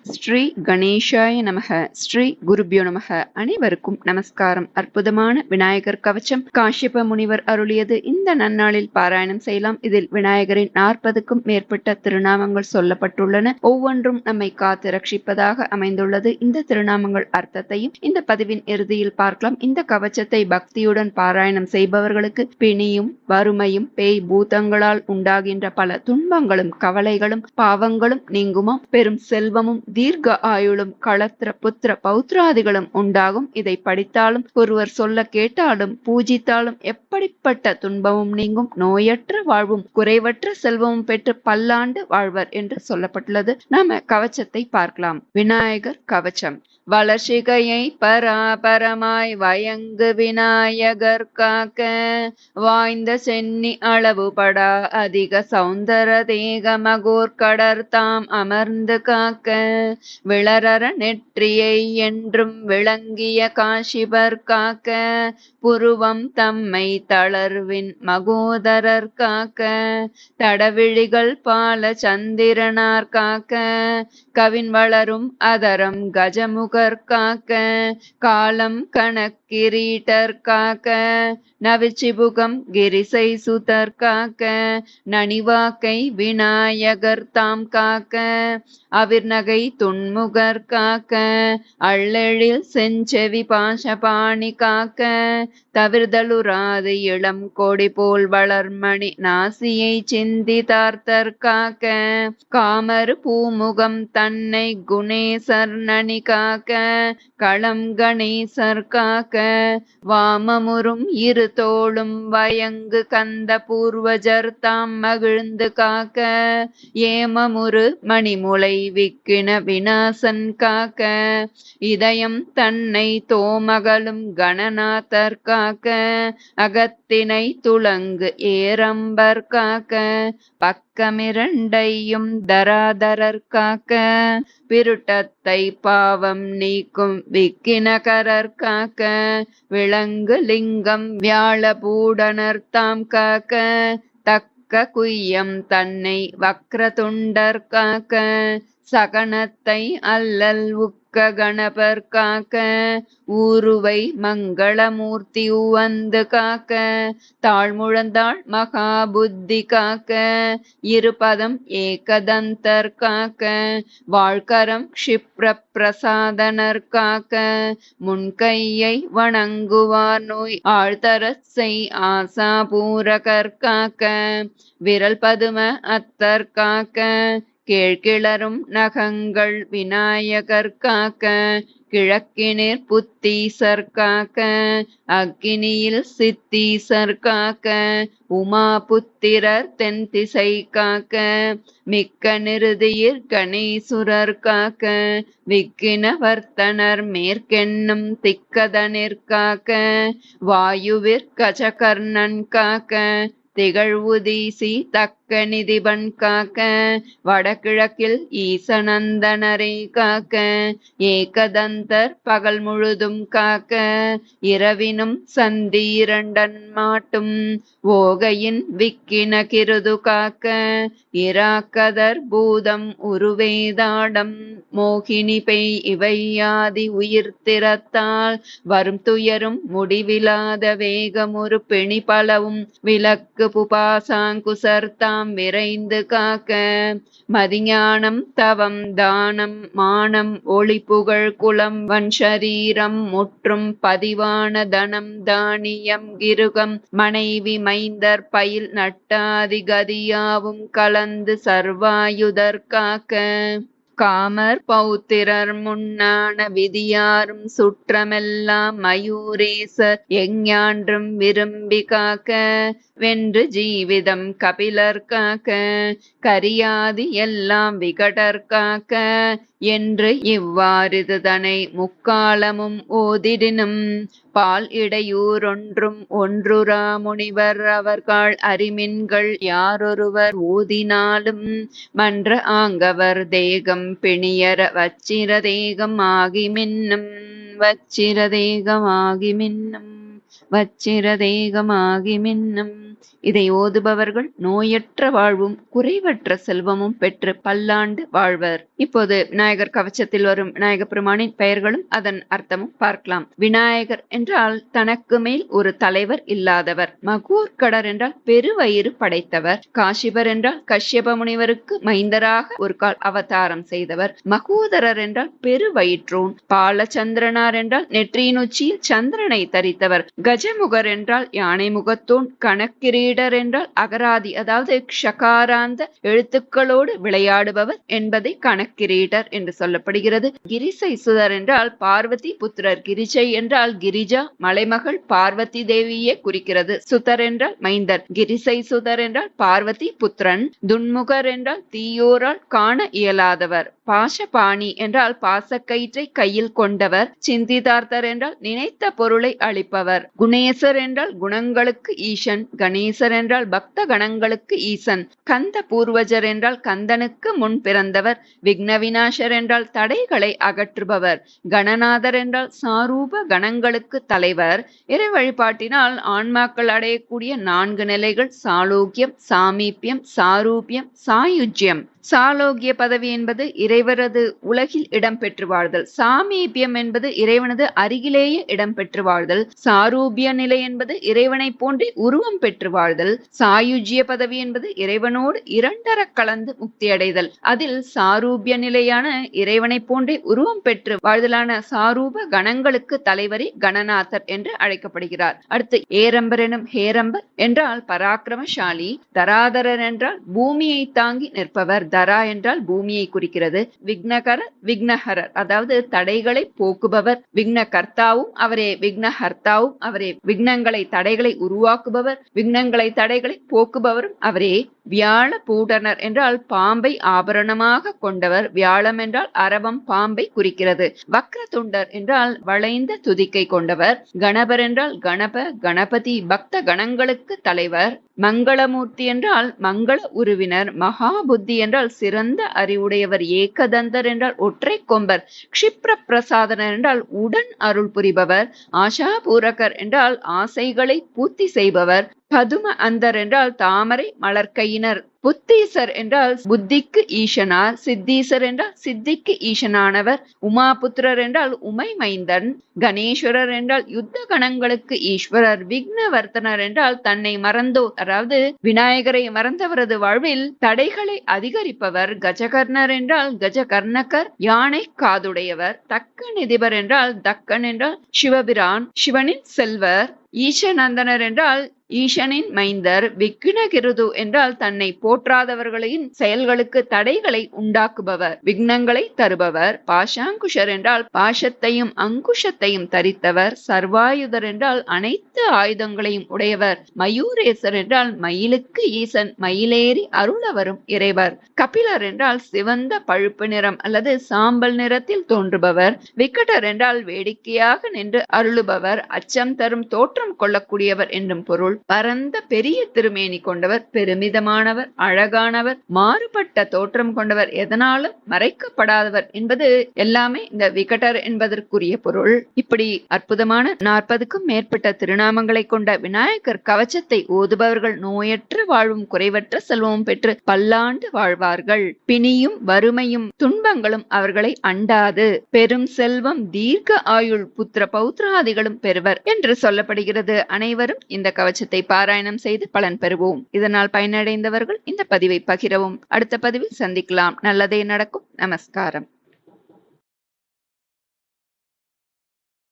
ஸ்ரீ கணேஷாய நமக. ஸ்ரீ குருபியோ நமக. அனைவருக்கும் நமஸ்காரம். அற்புதமான விநாயகர் கவச்சம் காஷ்யப முனிவர் அருளியது. இந்த நன்னாளில் பாராயணம் செய்யலாம். இதில் விநாயகரின் 40க்கும் மேற்பட்ட திருநாமங்கள் சொல்லப்பட்டுள்ளன. ஒவ்வொன்றும் நம்மை காத்து ரட்சிப்பதாக அமைந்துள்ளது. இந்த திருநாமங்கள் அர்த்தத்தையும் இந்த பதிவின் இறுதியில் பார்க்கலாம். இந்த கவச்சத்தை பக்தியுடன் பாராயணம் செய்பவர்களுக்கு பிணியும் வறுமையும் பேய் பூதங்களால் உண்டாகின்ற பல துன்பங்களும் கவலைகளும் பாவங்களும் நீங்குமாம். பெரும் செல்வமும் தீர்க்க ஆயுளும் களத்திர புத்திர பௌத்திராதிகளும் உண்டாகும். இதை படித்தாலும் ஒருவர் சொல்ல கேட்டாலும் பூஜித்தாலும் எப்படிப்பட்ட துன்பமும் நீங்கும். நோயற்ற வாழ்வும் குறைவற்ற செல்வமும் பெற்று பல்லாண்டு வாழ்வர் என்று சொல்லப்பட்டுள்ளது. நாம கவச்சத்தை பார்க்கலாம். விநாயகர் கவச்சம். வளர்ச்சிகையை பராபரமாய் வயங்கு விநாயகர் காக்க வாய்ந்த சென்னி அளவுபடா அதிக சௌந்தர தேக மகோர் கடர் தாம் அமர்ந்து காக்க விளரற நெற்றியை என்றும் விளங்கிய காஷிபர் காக்க புருவம் தம்மை தளர்வின் மகோதரர் காக்க தடவிழிகள் பால சந்திரனார் காக்க கவின் வளரும் அதரம் கஜமுகர் காக்க காலம் கணக்கிரீட்டர் காக்க நவிச்சிபுகம் கிரிசை சுதர் காக்க நனிவாக்கை விநாயகர் தாம் காக்க அவிர்நகை துன்முகர் காக்க அள்ளெழில் செஞ்செவி பாசபாணி காக்க தவிர்தலுராது இளம் கொடி போல் வளர்மணி நாசியை சிந்தி தார்த்தர் காக்க காமரு பூமுகம் தன்னை குணேசர் நனி காக்க களம் கணேசர் காக்க வாமமுறும் இரு தோளும் வயங்கு கந்த பூர்வஜர் தாம் மகிழ்ந்து காக்க ஏமமுறு மணிமுலை விக்கின விநாசன் காக்க இதயம் தன்னை தோமகளும் கணநாதர் காக்க அகத்தினை துளங்கு ஏரம்பர் காக்க பக்கமிரண்டையும் தராதரர் காக்க பிருட்டத்தை பாவம் நீக்கும் விக்கினகரர் காக்க விளங்கு லிங்கம் வியாழபூடனர் தாம் காக்க தக்க குய்யம் தன்னை வக்ரதுண்டர் காக்க சகனத்தை அல்லல் உக்க கணபர் காக்க ஊருவை மங்களமூர்த்தி உவந்து காக்க தாழ்முழந்தாள் மகாபுத்தி காக்க இருபதம் ஏகதந்தர் காக்க வாழ்கரம் க்ஷிப்ர பிரசாதனர் காக்க முன்கையை வணங்குவார் நோய் ஆழ்தரச் செய் ஆசா பூரகர் காக்க விரல் பதும அத்தர் காக்க கீழ்கிளரும் நகங்கள் விநாயகர் காக்க கிழக்கினிர் புத்தீசர் காக்க அக்கினியில் சித்தீசர் காக்க உமா புத்திரர் தென் திசை காக்க மிக்க நிருதியிர் கணேசுரர் காக்க விக்கின வர்த்தனர் மேற்கென்னும் திக்கதனிற் காக்க வாயுவிற் கஜகர்ணன் காக்க திகழ்வுதீசி தக்க நிதிபன் காக்க வடகிழக்கில் ஈசநந்தனரை காக்க ஏகதந்தர் பகல் முழுதும் காக்க இரவினும் சந்தி இரண்டன் மாட்டும் ஓகையின் விக்கின கிருது காக்க இராக்கதர் பூதம் உருவேதாடம் மோகினி பெய் இவையாதி உயிர் திறத்தால் வரும் துயரும் முடிவிலாத வேகமொரு பிணி பலவும் விலக்கு புபாசாங்குசர் தாம் விரைந்து காக்க மதிஞானம் தவம் தானம் மானம் ஒளி புகழ் குலம் வன்சரீரம் முற்றும் பதிவான தனம் தானியம் கிருகம் மனைவி மைந்தர் பயில் நட்டாதி கதியாவும் கலந்து சர்வாயுதர் காக்க காமர் பௌத்திரர் முன்னான விதியாரும் சுற்றமெல்லாம் மயூரேசர் எஞ்ஞான்றும் விரும்பி காக்க வென்று ஜீவிதம் கபிலர் காக்க கரியாதி எல்லாம் விகடர் காக்க என்று இவ்வாறிது தனை முக்காலமும் ஓதிடினும் பால் இடையூறொன்றும் ஒன்றுரா முனிவர் அவர்கள் அறிமின்கள் யாரொருவர் ஓதினாலும் மன்ற ஆங்கவர் தேகம் பிணியர வச்சிர தேகம் ஆகி மின்னும் வச்சிர தேகமாகி மின்னும் வச்சிர தேகமாகி மின்னும் இதை ஓதுபவர்கள் நோயற்ற வாழ்வும் குறைவற்ற செல்வமும் பெற்று பல்லாண்டு வாழ்வர். இப்போது விநாயகர் கவச்சத்தில் வரும் விநாயக பெருமானின் பெயர்களும் அதன் அர்த்தமும் பார்க்கலாம். விநாயகர் என்றால் தனக்கு மேல் ஒரு தலைவர் இல்லாதவர். மகூர்கடர் என்றால் பெருவயிறு படைத்தவர். காசிபர் என்றால் கஷ்யப முனிவருக்கு மைந்தராக ஒரு கால் அவதாரம் செய்தவர். மகூதரர் என்றால் பெருவயிற்றோன். பாலச்சந்திரனார் என்றால் நெற்றியின் உச்சியில் சந்திரனை தரித்தவர். கஜமுகர் என்றால் யானை முகத்தோன். கணக்கிரீடர் என்றால் அகராதி அதாவது க்ஷகாராந்த எழுத்துக்களோடு விளையாடுபவர் என்பதை கணக்கிரீடர் என்று சொல்லப்படுகிறது. கிரிசை சுதர் என்றால் பார்வதி புத்திரர். கிரிஜை என்றால் கிரிஜா மலைமகள் பார்வதி தேவியே குறிக்கிறது. சுதர் என்றால் மைந்தர். கிரிசை சுதர் என்றால் பார்வதி புத்திரன். துன்முகர் என்றால் தீயோரால் காண இயலாதவர். பாசபாணி என்றால் பாசக்கயிற்றை கையில் கொண்டவர். சிந்திதார்த்தர் என்றால் நினைத்த பொருளை அளிப்பவர். குணேசர் என்றால் குணங்களுக்கு ஈசன். கணேசர் என்றால் பக்த கணங்களுக்கு ஈசன். கந்த பூர்வஜர் என்றால் கந்தனுக்கு முன் பிறந்தவர். விக்ன விநாசர் என்றால் தடைகளை அகற்றுபவர். கணநாதர் என்றால் சாரூப கணங்களுக்கு தலைவர். இறை வழிபாட்டினால் ஆன்மாக்கள் அடையக்கூடிய 4 நிலைகள் சாலோக்கியம், சாமீபியம், சாரூபியம், சாயுஜ்யம். சாலோக்கிய பதவி என்பது இறைவரது உலகில் இடம்பெற்று வாழ்தல். சாமீபியம் என்பது இறைவனது அருகிலேயே இடம்பெற்று வாழ்தல். சாரூபிய நிலை என்பது இறைவனை போன்றே உருவம் பெற்று வாழ்தல். சாயுஜ்ய பதவி என்பது இறைவனோடு இரண்டர கலந்து முக்தி அடைதல். அதில் சாரூபிய நிலையான இறைவனை போன்றே உருவம் பெற்று வாழ்தலான சாரூப கணங்களுக்கு தலைவரே கணநாதர் என்று அழைக்கப்படுகிறார். அடுத்து ஏரம்பர் எனும் ஹேரம்பர் என்றால் பராக்கிரமசாலி. தராதரர் என்றால் பூமியை தாங்கி நிற்பவர். தரா என்றால் பூமியை குறிக்கிறது. விக்னகரர் விக்னஹரர் அதாவது தடைகளை போக்குபவர். விக்ன கர்த்தாவும் அவரே, விக்னஹர்த்தாவும் அவரே. விக்னங்களை தடைகளை உருவாக்குபவர், விக்னங்களை தடைகளை போக்குபவரும் அவரே. வியாழ பூடனர் என்றால் பாம்பை ஆபரணமாக கொண்டவர். வியாழம் என்றால் அரவம் பாம்பை குறிக்கிறது. வக்ரதுண்டர் என்றால் வளைந்த துதிக்கை கொண்டவர். கணபர் என்றால் கணப கணபதி பக்த கணங்களுக்கு தலைவர். மங்களமூர்த்தி என்றால் மங்கள உருவினர். மகாபுத்தி என்றால் சிறந்த அறிவுடையவர். ஏகதந்தர் என்றால் ஒற்றை கொம்பர். க்ஷிப்ர பிரசாதனர் என்றால் உடன் அருள் புரிபவர். ஆஷா பூரகர் என்றால் ஆசைகளை பூர்த்தி செய்பவர். பதும அந்தர் என்றால் தாமரை மலர்கையினர். புத்தீசர் என்றால் புத்திக்கு ஈசனார். சித்தீசர் என்றால் சித்திக்கு ஈசனானவர். உமாபுத்திரர் என்றால் உமை மைந்தன். கணேஸ்வரர் என்றால் யுத்த கணங்களுக்கு ஈஸ்வரர். விக்னவர்த்தனர் என்றால் தன்னை மறந்தோர் அதாவது விநாயகரை மறந்தவரது வாழ்வில் தடைகளை அதிகரிப்பவர். கஜகர்ணர் என்றால் கஜகர்ணகர் யானை காதுடையவர். தக்க நிதிபர் என்றால் தக்கன் என்றால் சிவபிரான் சிவனின் செல்வர். ஈசநந்தனர் என்றால் ஈசனின் மைந்தர். விக்னகிருது என்றால் தன்னை போற்றாதவர்களின் செயல்களுக்கு தடைகளை உண்டாக்குபவர், விக்னங்களை தருபவர். பாஷாங்குஷர் என்றால் பாஷத்தையும் அங்குஷத்தையும் தரித்தவர். சர்வாயுதர் என்றால் அனைத்து ஆயுதங்களையும் உடையவர். மயூரேசர் என்றால் மயிலுக்கு ஈசன், மயிலேறி அருளவரும் இறைவர். கபிலர் என்றால் சிவந்த பழுப்பு நிறம் அல்லது சாம்பல் நிறத்தில் தோன்றுபவர். விக்கட்டர் என்றால் வேடிக்கையாக நின்று அருளுபவர், அச்சம் தரும் தோற்றம் கொள்ளக்கூடியவர் என்றும் பொருள். பரந்த பெரிய திருமேனி கொண்டவர், பெருமிதமானவர், அழகானவர், மாறுபட்ட தோற்றம் கொண்டவர், எதனாலும் மறைக்கப்படாதவர் என்பது எல்லாமே இந்த விகடர் என்பதற்குரிய பொருள். இப்படி அற்புதமான 40க்கும் மேற்பட்ட திருநாமங்களை கொண்ட விநாயகர் கவச்சத்தை ஓதுபவர்கள் நோயற்ற வாழ்வும் குறைவற்ற செல்வமும் பெற்று பல்லாண்டு வாழ்வார்கள். பிணியும் வறுமையும் துன்பங்களும் அவர்களை அண்டாது பெரும் செல்வம் தீர்க்க ஆயுள் புத்திர பௌத்திராதிகளும் பெறுவர் என்று சொல்லப்படுகிறது. அனைவரும் இந்த கவச்சத்தை பாராயணம் செய்து பலன் பெறுவோம். இதனால் பயனடைந்தவர்கள் இந்த பதிவை பகிரவும். அடுத்த பதிவில் சந்திக்கலாம். நல்லதே நடக்கும். நமஸ்காரம்.